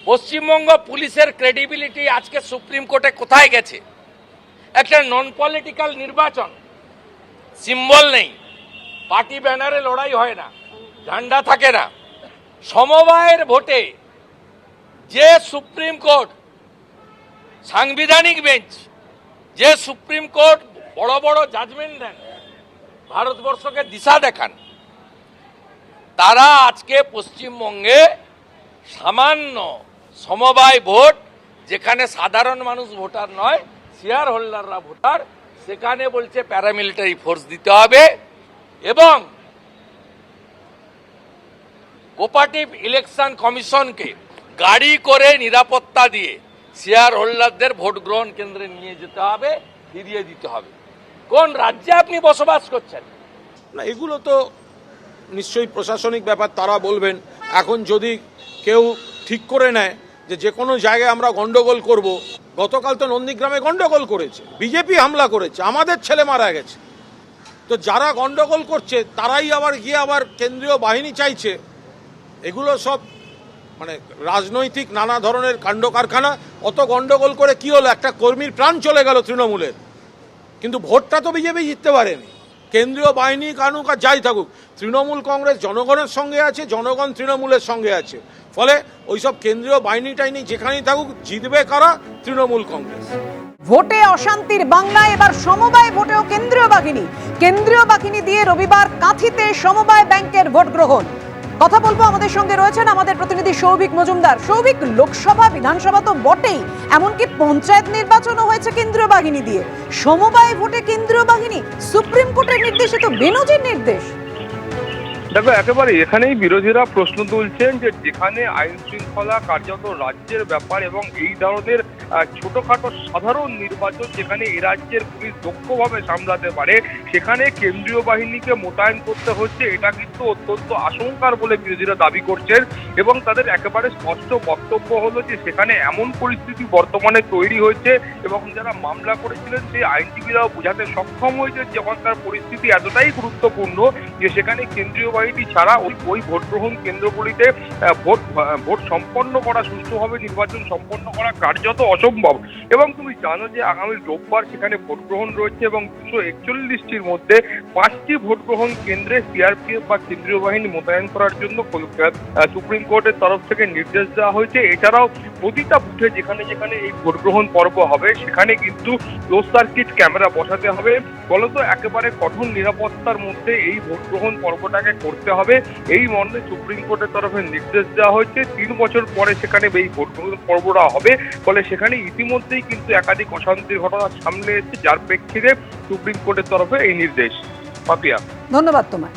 পশ্চিমবঙ্গ পুলিশের ক্রেডিবিলিটি আজকে সুপ্রিম কোর্টে কোথায় গেছে? একটা নন পলিটিক্যাল নির্বাচন, সিম্বল নেই, পার্টি ব্যানারে লড়াই হয় না, ঝান্ডা থাকে না, সমবায়ের ভোটে যে সুপ্রিম কোর্ট সাংবিধানিক বেঞ্চ, যে সুপ্রিম কোর্ট বড় বড় জাজমেন্ট দেন, ভারতবর্ষকে দিশা দেখান, তারা আজকে পশ্চিমবঙ্গে সামান্য সমবায় ভোট, যেখানে সাধারণ মানুষ ভোটার নয়, শেয়ার হোল্ডাররা ভোটার, সেখানে বলছে প্যারামিলিটারি ফোর্স দিতে হবে এবং কোঅপারেটিভ ইলেকশন কমিশনকে গাড়ি করে নিরাপত্তা দিয়ে শেয়ার হোল্ডারদের ভোট গ্রহণ কেন্দ্রে নিয়ে যেতে হবে, ফিরিয়ে দিতে হবে। কোন রাজ্যে আপনি বসবাস করছেন? না, এগুলো তো নিশ্চয়ই প্রশাসনিক ব্যাপার, তারা বলবেন। এখন যদি কেউ ঠিক করে নেয় যে কোনো জায়গায় আমরা গন্ডগোল করব, গতকাল তো নন্দীগ্রামে গন্ডগোল করেছে, বিজেপি হামলা করেছে, আমাদের ছেলে মারা গেছে, তো যারা গন্ডগোল করছে তারাই আবার গিয়ে আবার কেন্দ্রীয় বাহিনী চাইছে। এগুলো সব মানে রাজনৈতিক নানা ধরনের কাণ্ড কারখানা। অত গন্ডগোল করে কি হলো? একটা কর্মীর প্রাণ চলে গেল তৃণমূলের, কিন্তু ভোটটা তো বিজেপি জিততে পারেনি। কেন্দ্রীয় বাহিনী কানুক আর যাই থাকুক, তৃণমূল কংগ্রেস জনগণের সঙ্গে আছে, জনগণ তৃণমূলের সঙ্গে আছে। ফলে ওইসব কেন্দ্রীয় বাহিনী টাইনি যেখানেই থাকুক, জিতবে কারা? তৃণমূল কংগ্রেস। ভোটে অশান্তির বাংলায় এবার সমবায় ভোটেও কেন্দ্রীয় বাহিনী দিয়ে রবিবার কাঁথিতে সমবায় ব্যাংকের ভোট গ্রহণ। কথা বলবো, আমাদের সঙ্গে রয়েছেন আমাদের প্রতিনিধি সৌভিক মজুমদার। সৌভিক, লোকসভা বিধানসভা তো বটেই, এমনকি পঞ্চায়েত নির্বাচনও হয়েছে কেন্দ্রীয় বাহিনী দিয়ে। সমবায় ভোটে কেন্দ্রীয় বাহিনী, সুপ্রিম কোর্টের নির্দেশে তো বেনজির নির্দেশ। দেখো, একেবারে এখানেই বিরোধীরা প্রশ্ন তুলছেন যে যেখানে আইন শৃঙ্খলা কার্যত রাজ্যের ব্যাপার এবং এই ধরনের ছোটখাটো সাধারণ নির্বাচন যেখানে এ রাজ্যের পুলিশ দক্ষভাবে সামলাতে পারে, সেখানে কেন্দ্রীয় বাহিনীকে মোতায়েন করতে হচ্ছে, এটা কিন্তু অত্যন্ত আশঙ্কার বলে বিরোধীরা দাবি করছেন। এবং তাদের একেবারে স্পষ্ট বক্তব্য হলো যে সেখানে এমন পরিস্থিতি বর্তমানে তৈরি হয়েছে এবং যারা মামলা করেছিলেন সেই আইনজীবীরাও বোঝাতে সক্ষম হয়েছে যেখানকার পরিস্থিতি এতটাই গুরুত্বপূর্ণ যে সেখানে কেন্দ্রীয় বাহিনী ছাড়া ওই ভোট গ্রহণ কেন্দ্রগুলিতে ভোট সম্পন্ন করা, সুষ্ঠুভাবে নির্বাচন সম্পন্ন করা কার্যত অসম্ভব। এবং তুমি জানো যে আগামী রোববার সেখানে ভোট গ্রহণ রয়েছে এবং 241টির মধ্যে 5টি ভোট গ্রহণ কেন্দ্রে সিআরপিএফ বা কেন্দ্রীয় বাহিনী মোতায়েন করার জন্য সুপ্রিম কোর্টের তরফ থেকে নির্দেশ দেওয়া হয়েছে। এছাড়াও প্রতিটা বুথে যেখানে যেখানে এই ভোট গ্রহণ পর্ব হবে সেখানে কিন্তু ক্লোজ সার্কিট ক্যামেরা বসাতে হবে। ফলত একেবারে কঠোর নিরাপত্তার মধ্যে এই ভোট গ্রহণ পর্বটাকে করতে হবে, এই মর্মে সুপ্রিম কোর্টের তরফে নির্দেশ দেওয়া হয়েছে। 3 বছর পরে সেখানে এই ভোট গ্রহণ পর্বটা হবে। ফলে সেখানে ইতিমধ্যেই কিন্তু একাধিক অশান্তির ঘটনা সামনে এসেছে, যার প্রেক্ষিতে সুপ্রিম কোর্টের তরফে এই নির্দেশ। পাপিয়া, ধন্যবাদ তোমায়।